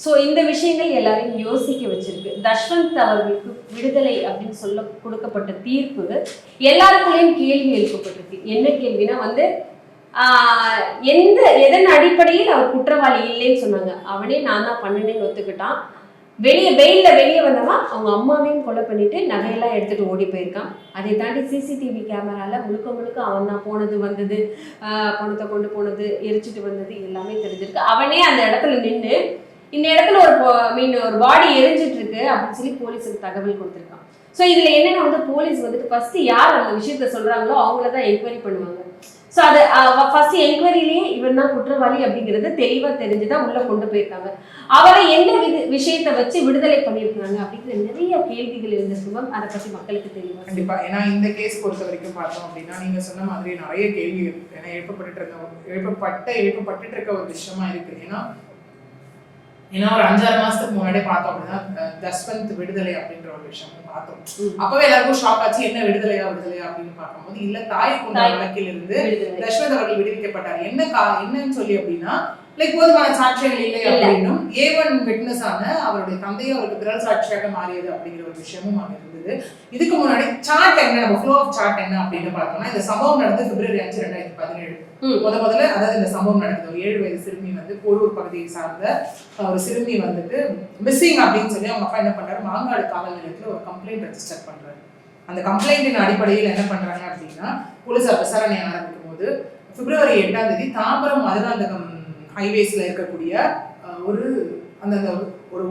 So இந்த விஷயங்கள் எல்லாரையும் யோசிக்க வச்சிருக்கு. தஷ்வந்த் அவர்களுக்கு விடுதலை அப்படின்னு சொல்ல கொடுக்கப்பட்ட தீர்ப்பு எல்லாருக்குள்ளேயும் கேள்வி எழுப்பப்பட்டிருக்கு. என்ன கேள்வினா வந்து எதன் அடிப்படையில் அவர் குற்றவாளி இல்லைன்னு சொன்னாங்க. அவனே நான் தான் பண்ணினேன்னு ஒத்துக்கிட்டான். வெளியே வந்தவன் அவங்க அம்மாவையும் கொலை பண்ணிட்டு நகையெல்லாம் எடுத்துட்டு ஓடி போயிருக்கான். அதை தாண்டி சிசிடிவி கேமரால முழுக்க அவன் தான் போனது வந்தது, பணத்தை கொண்டு போனது, எரிச்சிட்டு வந்தது எல்லாமே தெரிஞ்சிருக்கு. அவனே அந்த இடத்துல நின்று இந்த இடத்துல ஒரு பாடி எரிஞ்சிட்டு இருக்கு அப்படின்னு சொல்லி போலீஸுக்கு தகவல் கொடுத்துருக்கான். ஸோ இதுல என்னன்னா வந்து போலீஸ் வந்துட்டு ஃபர்ஸ்ட் யார் அந்த விஷயத்த சொல்றாங்களோ அவங்களதான் என்கொயரி பண்ணுவாங்க. ஸோ அது ஃபர்ஸ்ட் என்கொயரிலேயே இவன் தான் குற்றவாளி அப்படிங்கிறது தெளிவா தெரிஞ்சுதான் உள்ள கொண்டு போயிருக்காங்க. அவரை எந்த விஷயத்தை வச்சு விடுதலை பண்ணியிருக்காங்க அப்படிங்கிற நிறைய கேள்விகள் இருந்திருக்கும். அதை பத்தி மக்களுக்கு தெரியும். கண்டிப்பா. ஏன்னா இந்த கேஸ் பொறுத்த வரைக்கும் பார்த்தோம் அப்படின்னா நீங்க சொன்ன மாதிரி நிறைய கேள்வி ஏன்னா எழுப்பப்பட்டு இருக்க ஒரு விஷயமா இருக்கு. ஏன்னா ஒரு 5-6 மாசத்துக்கு முன்னாடியே பார்த்தோம் அப்படின்னா தஷ்வந்த் விடுதலை அப்படின்ற ஒரு விஷயம் பார்த்தோம். அப்பவே எல்லாருக்கும் ஷாக் ஆச்சு. என்ன விடுதலையா அப்படின்னு பார்க்கும்போது இல்ல தாய் கொண்ட வழக்கில் இருந்து தஷ்வந்த் அவர்கள் விடுவிக்கப்பட்டார். என்னன்னு சொல்லி அப்படின்னா போதுமான சாட்சியங்கள் இல்லை அப்படின்னும் A1 விட்னஸ் ஆன அவருடைய தந்தையை அவருக்கு பிறல் சாட்சியாக மாறியது அப்படிங்கிற ஒரு விஷயமும் அங்க இருந்தது. இதுக்கு முன்னாடி சார்ட் என்ன, நம்ம ஃப்ளோ ஆஃப் சார்ட் என்ன அப்படின்னு பார்த்தோம்னா இந்த சம்பவம் நடந்து February 5, 2017 முதல்ல அதாவது இந்த சம்பவம் நடக்குது. ஒரு 7 வயது சிறுமி வந்து போரூர் பகுதியை சார்ந்த ஒரு சிறுமி வந்துட்டு மிஸ்ஸிங் அப்படின்னு சொல்லி அவங்க அப்பா என்ன பண்றாரு, மாங்காடு காவல் நிலையத்துல ஒரு கம்ப்ளைண்ட் ரெஜிஸ்டர் பண்றாரு. அந்த கம்ப்ளைண்டின் அடிப்படையில் என்ன பண்றாங்க அப்படின்னா போலீசார் விசாரணை ஆரம்பிக்கும் போது February 8 தாம்பரம் மதுராந்தகம் ஹைவேஸ்ல இருக்கக்கூடிய ஒரு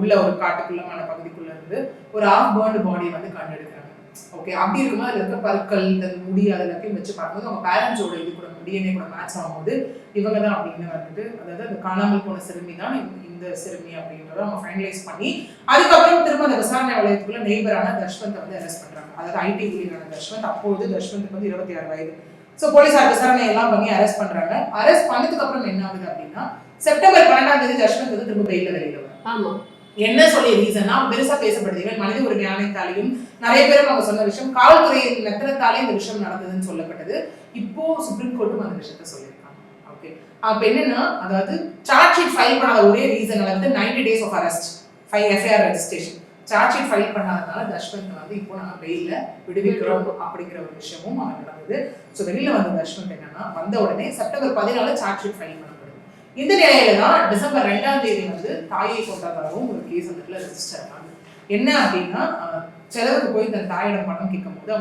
உள்ள ஒரு காட்டுக்குள்ளமான பகுதிக்குள்ள இருந்து ஒரு ஆஃப் பர்ன்டு பாடி வந்து கண்டெடுக்கிறாங்க. ஓகே, அப்படி இருக்கும்போது அதுல இருக்க பற்கள் இந்த முடி அதெல்லாத்தையும் வச்சு பார்க்கும்போது அவங்க பேரண்ட்ஸோட இது கூட டிஎன்ஏ கூட மேட்ச் ஆகும்போது இவங்க தான் அப்படின்னு வந்துட்டு அதாவது அந்த காணாமல் போன சிறுமி தான் இந்த சிறுமி அப்படின்றத அவங்க ஃபைனலைஸ் பண்ணி அதுக்கப்புறம் திரும்ப அந்த விசாரணை வளையத்துக்குள்ள நெய்பரான தஷ்வந்த் வந்து அரெஸ்ட் பண்றாங்க. அதாவது ஐடி ஊழியரான தஷ்வந்த். அப்போது தஷ்வந்த் வந்து 26 வயது. ஸோ போலீஸார் விசாரணை எல்லாம் பண்ணி அரெஸ்ட் பண்றாங்க. அரெஸ்ட் பண்ணதுக்கு அப்புறம் என்ன ஆகுது அப்படின்னா செப்டம்பர் 12 தஷ்வந்த் வந்து திரும்ப வெயில வெளியில வரும். என்ன சொல்லி ரீசன்னா பெருசா பேசப்படுது. மனித ஒரு ஞானத்தாலையும் நிறைய பேரும் அவங்க சொன்ன விஷயம் காவல்துறையின் மெத்தனத்தாலே இந்த விஷயம் நடந்ததுன்னு சொல்லப்பட்டது. இப்போ சுப்ரீம் கோர்ட்டும் அந்த விஷயத்த சொல்லியிருக்காங்க. ஓகே, அப்ப என்னன்னா அதாவது சார்ஜ் ஷீட் ஃபைல் பண்ணாத ஒரே ரீசன் வந்து 90 days of arrest, FIR registration. Charge sheet file பண்ணாதனால தஷ்வந்த் வந்து இப்போ நாங்கள் வெயில விடுவிக்கிறோம் அப்படிங்கிற ஒரு விஷயமும் அங்கே நடந்தது. ஸோ வெளியில வந்த தஷ்வந்த் என்னன்னா வந்த உடனே செப்டம்பர் 14 சார்ஜ் ஷீட் ஃபைல் பண்ணப்படுது. இந்த நிலையில தான் டிசம்பர் 2 வந்து தாயை கொண்டதாகவும் ஒரு கேஸ் அந்த ரெஜிஸ்டர் ஆகுது. என்ன அப்படின்னா செலவுக்கு போய் தன் தாயிடம் பணம் கேட்கும் போது